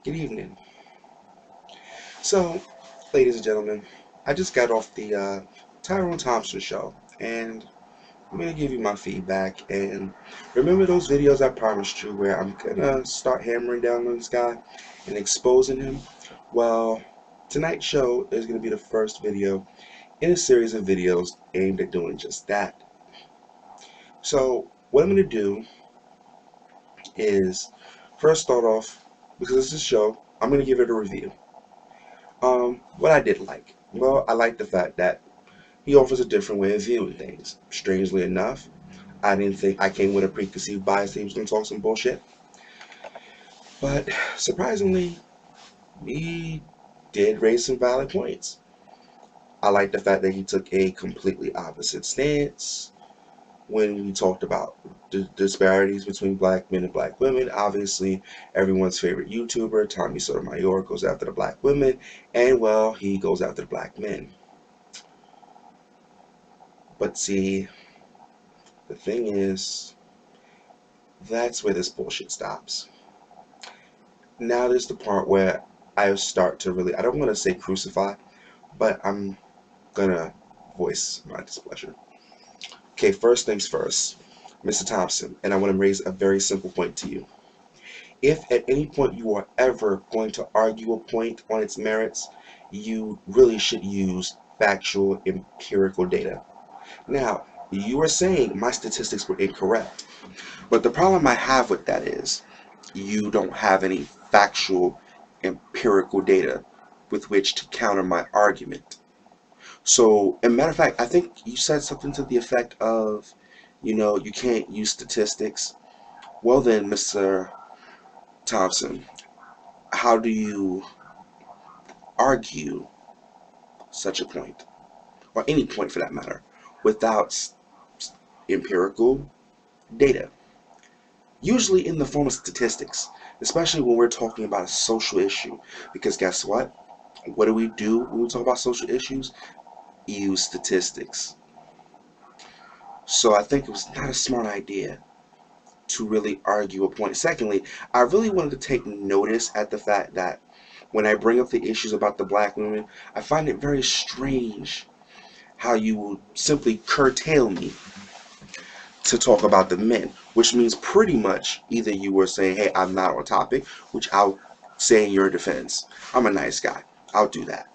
Good evening. So, ladies and gentlemen, I just got off the Tyrone Thompson show, and I'm gonna give you my feedback. And remember those videos I promised you where I'm gonna start hammering down on this guy and exposing him? Well, tonight's show is gonna be the first video in a series of videos aimed at doing just that. So, what I'm gonna do is first start off, because this is a show, I'm gonna give it a review. What I did like. Well, I like the fact that he offers a different way of viewing things. Strangely enough, I didn't think I came with a preconceived bias that he was going to talk some bullshit. But surprisingly, he did raise some valid points. I like the fact that he took a completely opposite stance when we talked about the disparities between black men and black women. Obviously, everyone's favorite YouTuber, Tommy Sotomayor, goes after the black women, and well, he goes after the black men. But see, the thing is, that's where this bullshit stops. Now there's the part where I start to really, I don't want to say crucify, but I'm gonna voice my displeasure. Okay, first things first, Mr. Thompson, and I want to raise a very simple point to you. If at any point you are ever going to argue a point on its merits, you really should use factual empirical data. Now, you are saying my statistics were incorrect, but the problem I have with that is you don't have any factual empirical data with which to counter my argument. So, as a matter of fact, I think you said something to the effect of, you can't use statistics. Well then, Mr. Thompson, how do you argue such a point, or any point for that matter, without empirical data? Usually in the form of statistics, especially when we're talking about a social issue. Because guess what? What do we do when we talk about social issues? Use statistics. So I think it was not a smart idea to really argue a point. Secondly, I really wanted to take notice at the fact that when I bring up the issues about the black women, I find it very strange how you will simply curtail me to talk about the men, which means pretty much either you were saying, hey, I'm not on topic, which I'll say in your defense, I'm a nice guy, I'll do that.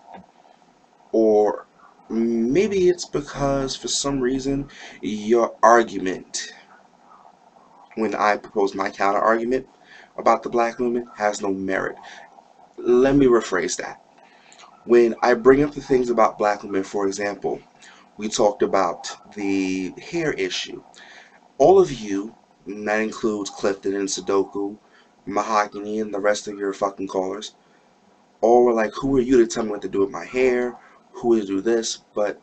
Or maybe it's because for some reason your argument, when I propose my counter argument about the black women, has no merit. Let me rephrase that. When I bring up the things about black women, for example, we talked about the hair issue. All of you, and that includes Clifton and Sudoku, Mahogany, and the rest of your fucking callers, all were like, who are you to tell me what to do with my hair? Who to do this? But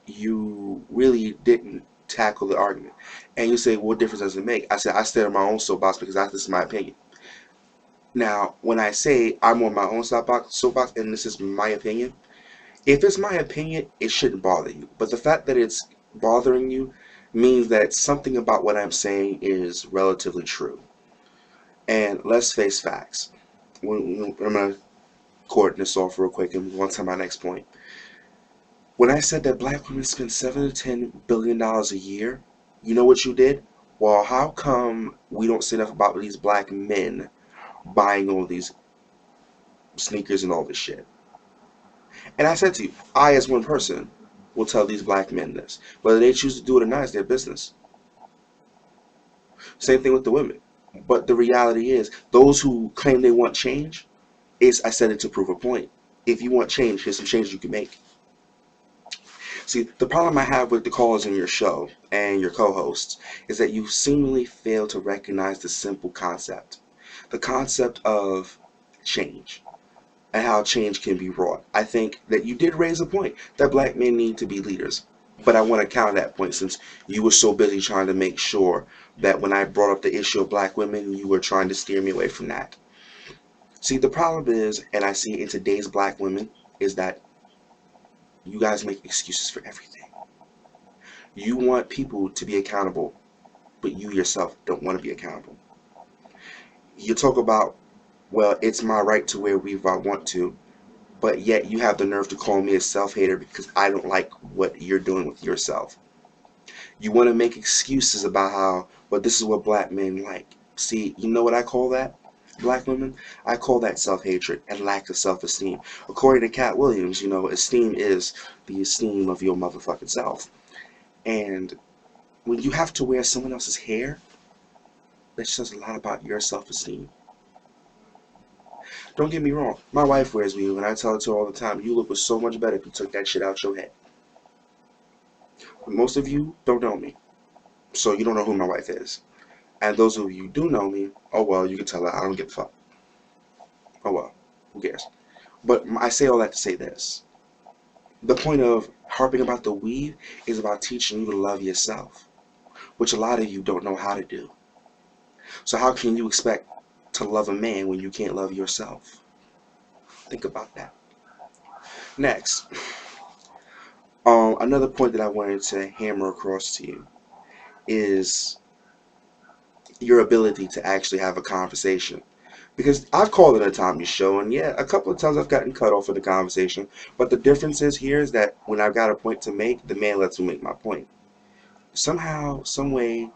you really didn't tackle the argument. And you say, what difference does it make? I said, I stand on my own soapbox because this is my opinion. Now, when I say I'm on my own soapbox, and this is my opinion, if it's my opinion, it shouldn't bother you. But the fact that it's bothering you means that something about what I'm saying is relatively true. And let's face facts. I'm going to coordinate this off real quick and move on to my next point. When I said that black women spend $7 to $10 billion a year, you know what you did? Well, how come we don't say enough about these black men buying all these sneakers and all this shit? And I said to you, I as one person will tell these black men this. Whether they choose to do it or not is their business. Same thing with the women. But the reality is, those who claim they want change, I said it to prove a point. If you want change, here's some changes you can make. See, the problem I have with the callers in your show and your co-hosts is that you seemingly fail to recognize the simple concept. The concept of change and how change can be wrought. I think that you did raise a point that black men need to be leaders. But I want to counter that point since you were so busy trying to make sure that when I brought up the issue of black women, you were trying to steer me away from that. See, the problem is, and I see it in today's black women, is that you guys make excuses for everything. You want people to be accountable, but you yourself don't want to be accountable. You talk about, well, it's my right to wear weave if I want to, but yet you have the nerve to call me a self-hater because I don't like what you're doing with yourself. You want to make excuses about how, well, this is what black men like. See, you know what I call that? Black women? I call that self-hatred and lack of self-esteem. According to Cat Williams, esteem is the esteem of your motherfucking self. And when you have to wear someone else's hair, that says a lot about your self-esteem. Don't get me wrong, my wife wears weave, and I tell her to her all the time, you look so much better if you took that shit out your head. Most of you don't know me, so you don't know who my wife is. And those of you who do know me, oh well, you can tell her I don't give a fuck. Oh well, who cares? But I say all that to say this. The point of harping about the weave is about teaching you to love yourself, which a lot of you don't know how to do. So how can you expect to love a man when you can't love yourself? Think about that. Next, another point that I wanted to hammer across to you is your ability to actually have a conversation. Because I've called it a Tommy show, and yeah, a couple of times I've gotten cut off of the conversation. But the difference is here is that when I've got a point to make, the man lets me make my point. Somehow, some way,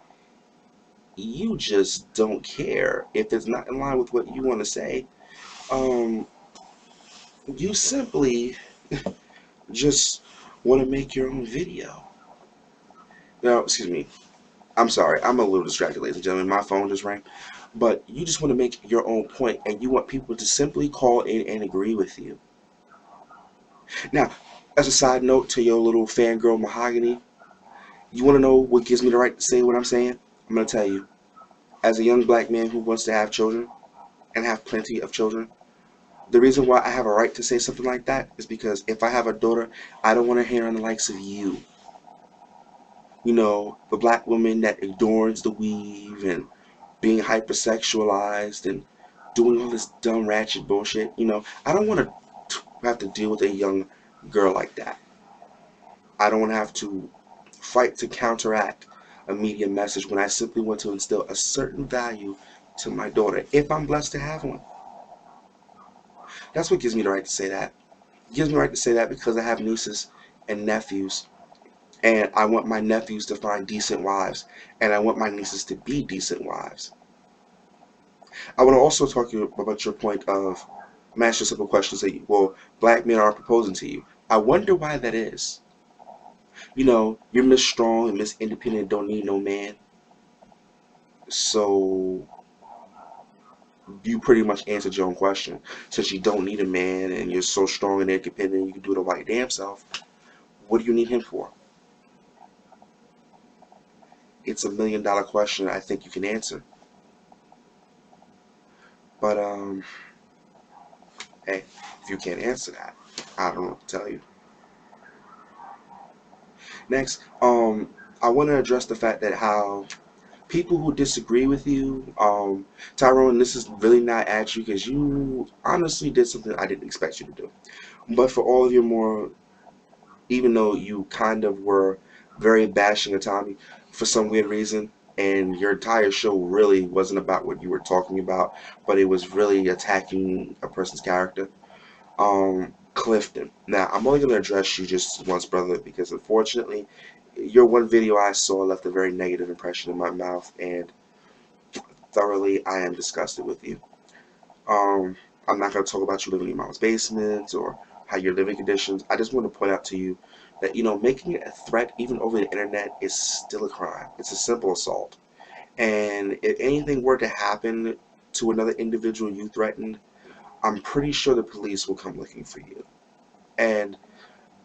you just don't care if it's not in line with what you want to say. Um, you simply just want to make your own video. Now, excuse me. I'm sorry. I'm a little distracted, ladies and gentlemen. My phone just rang. But you just want to make your own point, and you want people to simply call in and agree with you. Now, as a side note to your little fangirl Mahogany, you want to know what gives me the right to say what I'm saying? I'm going to tell you. As a young black man who wants to have children and have plenty of children, the reason why I have a right to say something like that is because if I have a daughter, I don't want to hear on the likes of you. The black woman that adorns the weave and being hypersexualized and doing all this dumb ratchet bullshit. I don't want to have to deal with a young girl like that. I don't want to have to fight to counteract a media message when I simply want to instill a certain value to my daughter if I'm blessed to have one. That's what gives me the right to say that. It gives me the right to say that because I have nieces and nephews, and I want my nephews to find decent wives, and I want my nieces to be decent wives. I want to also talk to you about your point of, I'm asking simple questions that, well, black men aren't proposing to you. I wonder why that is. You're Miss Strong and Miss Independent, don't need no man. So you pretty much answered your own question. Since you don't need a man and you're so strong and independent, you can do it all by your damn self. What do you need him for? It's $1 million question I think you can answer. But hey, if you can't answer that, I don't know what to tell you. Next, I want to address the fact that how people who disagree with you, Tyrone, this is really not at you because you honestly did something I didn't expect you to do. But for all of your more, even though you kind of were very bashing of Tommy for some weird reason, and your entire show really wasn't about what you were talking about, but it was really attacking a person's character. Clifton. Now, I'm only going to address you just once, brother, because unfortunately, your one video I saw left a very negative impression in my mouth, and thoroughly, I am disgusted with you. Um, I'm not going to talk about you living in your mom's basement or how your living conditions. I just want to point out to you that, making a threat even over the internet is still a crime. It's a simple assault. And if anything were to happen to another individual you threatened, I'm pretty sure the police will come looking for you. And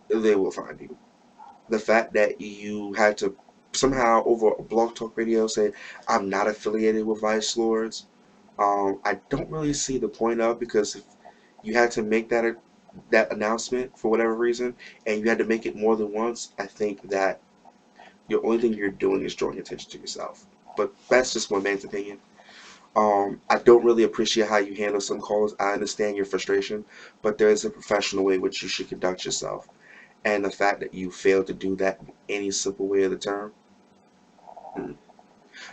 they will find you. The fact that you had to somehow over a Blog Talk Radio say, I'm not affiliated with Vice Lords, I don't really see the point of, because if you had to make that announcement for whatever reason, and you had to make it more than once, I think that the only thing you're doing is drawing attention to yourself. But that's just one man's opinion. I don't really appreciate how you handle some calls. I understand your frustration, but there is a professional way in which you should conduct yourself. And the fact that you failed to do that in any simple way of the term.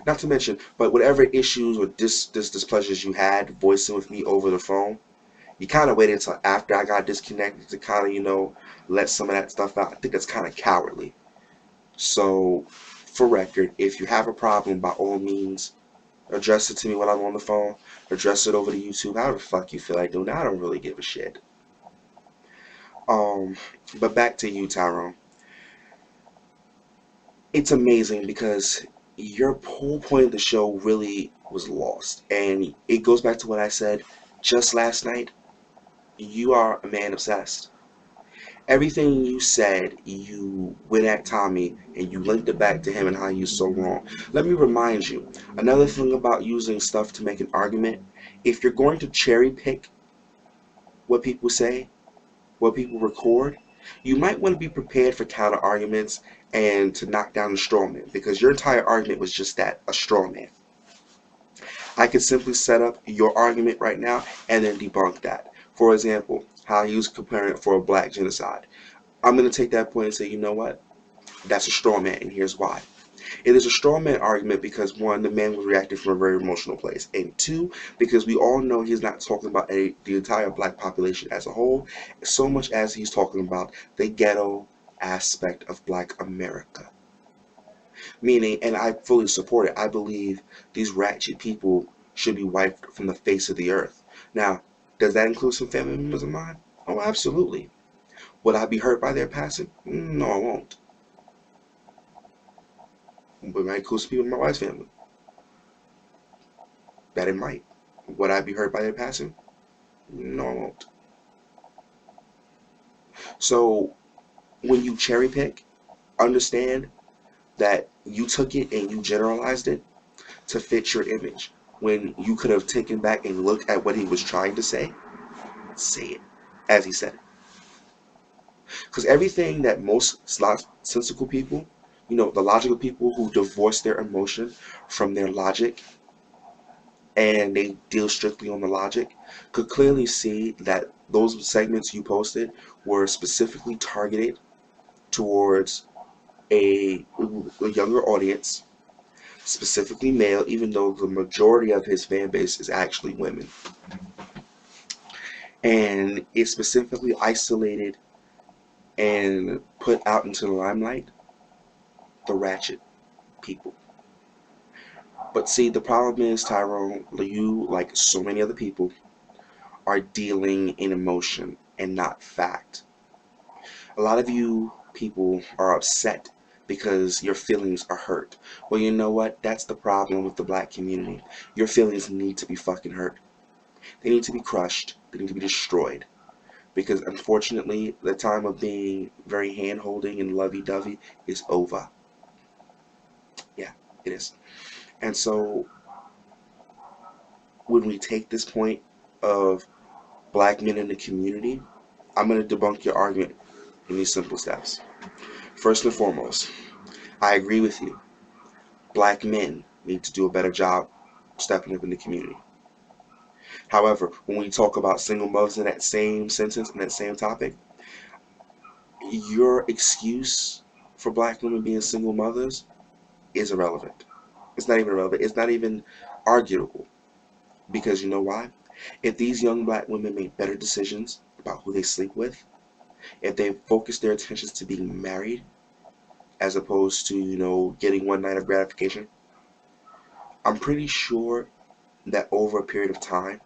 Not to mention, but whatever issues or displeasures you had voicing with me over the phone, you kind of waited until after I got disconnected to kind of, let some of that stuff out. I think that's kind of cowardly. So, for record, if you have a problem, by all means, address it to me when I'm on the phone. Address it over to YouTube. However the fuck you feel like doing. I don't really give a shit. Um, but back to you, Tyrone. It's amazing because your whole point of the show really was lost, and it goes back to what I said just last night. You are a man obsessed. Everything you said, you went at Tommy and you linked it back to him and how you're so wrong. Let me remind you, another thing about using stuff to make an argument, if you're going to cherry pick what people say, what people record, you might want to be prepared for counter arguments and to knock down the straw man, because your entire argument was just that, a straw man. I could simply set up your argument right now and then debunk that. For example, how he was comparing it for a black genocide. I'm going to take that point and say, you know what? That's a straw man, and here's why. It is a straw man argument because, one, the man was reacting from a very emotional place, and two, because we all know he's not talking about the entire black population as a whole, so much as he's talking about the ghetto aspect of black America. Meaning, and I fully support it, I believe these ratchet people should be wiped from the face of the earth. Now, does that include some family members of mine? Oh, absolutely. Would I be hurt by their passing? No, I won't. But it might include some people in my wife's family. That it might. Would I be hurt by their passing? No, I won't. So when you cherry pick, understand that you took it and you generalized it to fit your image. When you could have taken back and looked at what he was trying to say it as he said it. Because everything that most sensical people, the logical people who divorce their emotion from their logic and they deal strictly on the logic, could clearly see that those segments you posted were specifically targeted towards a younger audience, specifically male, even though the majority of his fan base is actually women. And it specifically isolated and put out into the limelight the ratchet people. But see, the problem is, Tyrone, you, like so many other people, are dealing in emotion and not fact. A lot of you people are upset because your feelings are hurt. Well, you know what? That's the problem with the black community. Your feelings need to be fucking hurt. They need to be crushed. They need to be destroyed. Because unfortunately, the time of being very hand-holding and lovey-dovey is over. Yeah, it is. And so when we take this point of black men in the community, I'm going to debunk your argument in these simple steps. First and foremost, I agree with you. Black men need to do a better job stepping up in the community. However, when we talk about single mothers in that same sentence, in that same topic, your excuse for black women being single mothers is irrelevant. It's not even irrelevant. It's not even arguable. Because you know why? If these young black women make better decisions about who they sleep with, if they focus their attentions to being married as opposed to, getting one night of gratification, I'm pretty sure that over a period of time,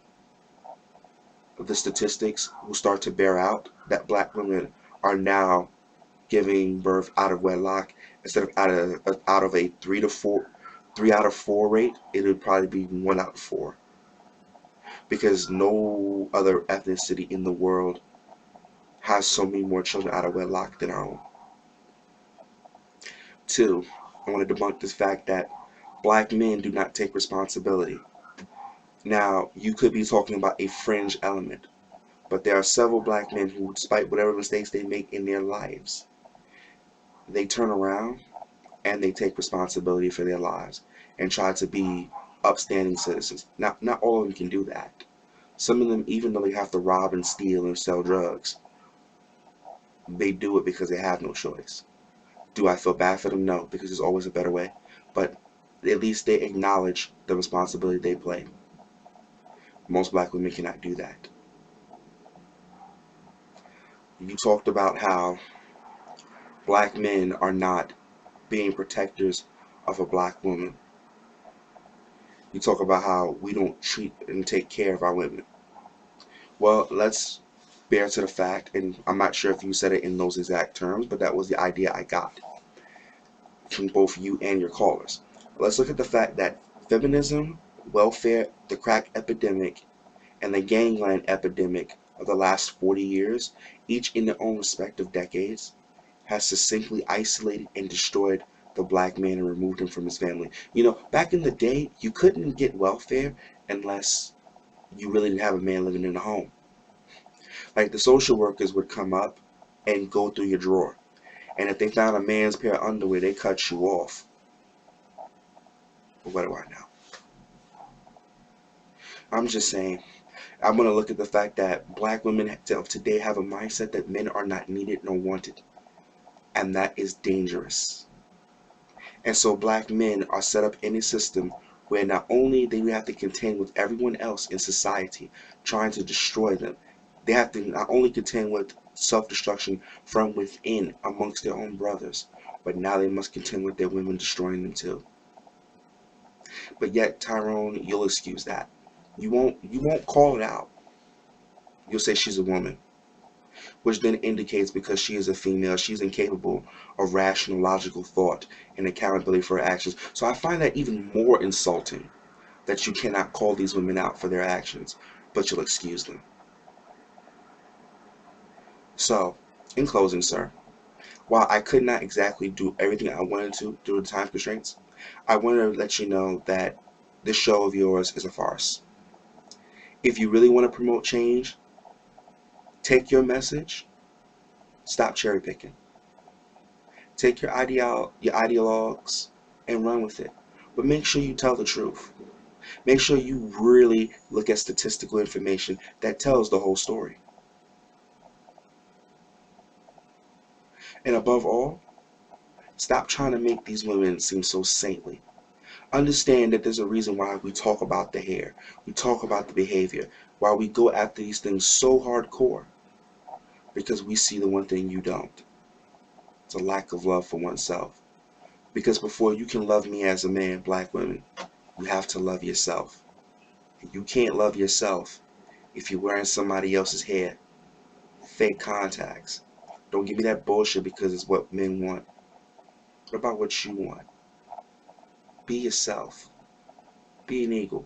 the statistics will start to bear out that black women are now giving birth out of wedlock instead of out of a 3 out of 4 rate. It would probably be 1 out of 4, because no other ethnicity in the world has so many more children out of wedlock than our own. 2, I want to debunk this fact that black men do not take responsibility. Now, you could be talking about a fringe element, but there are several black men who, despite whatever mistakes they make in their lives, they turn around and they take responsibility for their lives and try to be upstanding citizens. Now, not all of them can do that. Some of them, even though they have to rob and steal and sell drugs, they do it because they have no choice. Do I feel bad for them? No, because there's always a better way. But at least they acknowledge the responsibility they play. Most black women cannot do that. You talked about how black men are not being protectors of a black woman. You talk about how we don't treat and take care of our women. Well, let's bear to the fact, and I'm not sure if you said it in those exact terms, but that was the idea I got from both you and your callers. Let's look at the fact that feminism, welfare, the crack epidemic, and the gangland epidemic of the last 40 years, each in their own respective decades, has succinctly isolated and destroyed the black man and removed him from his family. Back in the day, you couldn't get welfare unless you really didn't have a man living in the home. Like the social workers would come up and go through your drawer. And if they found a man's pair of underwear, they cut you off. But what do I know? I'm just saying, I'm going to look at the fact that black women of today have a mindset that men are not needed nor wanted. And that is dangerous. And so black men are set up in a system where not only do they have to contend with everyone else in society trying to destroy them, they have to not only contend with self-destruction from within amongst their own brothers, but now they must contend with their women destroying them too. But yet, Tyrone, you'll excuse that. You won't call it out. You'll say she's a woman, which then indicates because she is a female, she's incapable of rational, logical thought and accountability for her actions. So I find that even more insulting that you cannot call these women out for their actions, but you'll excuse them. So, in closing, sir, while I could not exactly do everything I wanted to due to time constraints, I wanted to let you know that this show of yours is a farce. If you really want to promote change, take your message, stop cherry picking. Take your ideologues and run with it. But make sure you tell the truth. Make sure you really look at statistical information that tells the whole story. And above all, stop trying to make these women seem so saintly. Understand that there's a reason why we talk about the hair, we talk about the behavior, why we go after these things so hardcore. Because we see the one thing you don't. It's a lack of love for oneself. Because before you can love me as a man, black women, you have to love yourself. And you can't love yourself if you're wearing somebody else's hair, fake contacts. Don't give me that bullshit because it's what men want. What about what you want? Be yourself. Be an eagle,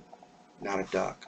not a duck.